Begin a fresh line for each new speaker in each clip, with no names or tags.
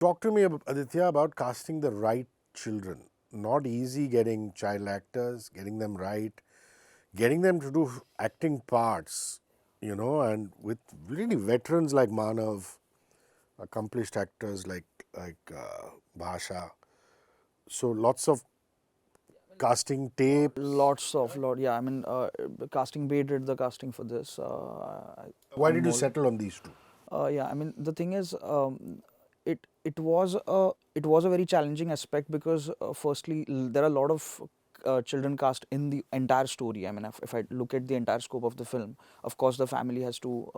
Talk to me, Aditya, about casting the right children. Not easy getting child actors, getting them right, getting them to do acting parts, and with really veterans like Manav, accomplished actors like Bhasha. So lots of casting tapes.
Yeah. I mean, casting Bay did the casting for this.
Why did you
Anmol.
settle on these two?
Yeah, I mean the thing is, it was a very challenging aspect because firstly there are a lot of children cast in the entire story. I mean, if I look at the entire scope of the film, of course the family has two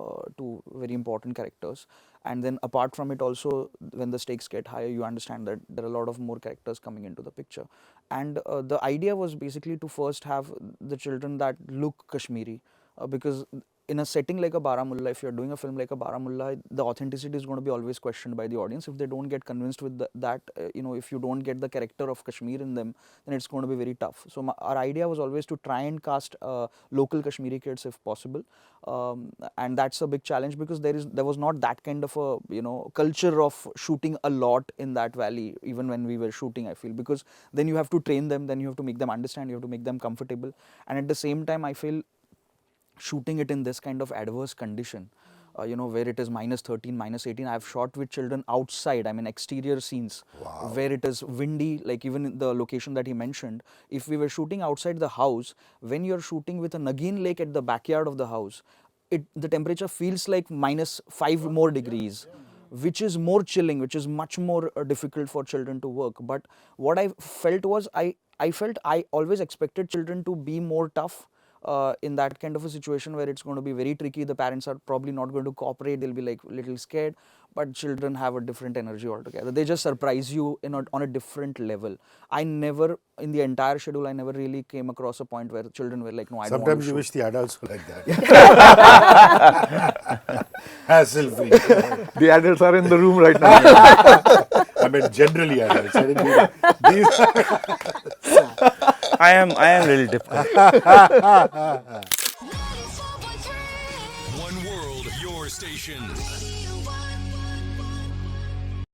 very important characters, and then apart from it also, when the stakes get higher, you understand that there are a lot of more characters coming into the picture, and the idea was basically to first have the children that look Kashmiri, because in a setting like a Baramulla, if you're doing a film like a Baramulla, the authenticity is going to be always questioned by the audience. If they don't get convinced with that, if you don't get the character of Kashmir in them, then it's going to be very tough. So our idea was always to try and cast local Kashmiri kids if possible, and that's a big challenge because there was not that kind of a culture of shooting a lot in that valley even when we were shooting. I feel because then you have to train them, then you have to make them understand, you have to make them comfortable, and at the same time, I feel shooting it in this kind of adverse condition, where it is -13, -18. I've shot with children outside, I mean, exterior scenes,
Wow.
where it is windy, like even in the location that he mentioned. If we were shooting outside the house, when you're shooting with a Nagin lake at the backyard of the house, the temperature feels like -5 more degrees, which is more chilling, which is much more difficult for children to work. But what I felt was, I always expected children to be more tough in that kind of a situation where it's going to be very tricky. The parents are probably not going to cooperate, they'll be like little scared, but children have a different energy altogether. They just surprise you on a different level. I never, in the entire schedule, I never really came across a point where children were like, no, I don't want to
Sometimes you
shoot.
wish the adults were like that. Hassle free.
The adults are in the room right now.
I mean, generally adults. I didn't mean these.
I am really difficult.
One world, your station.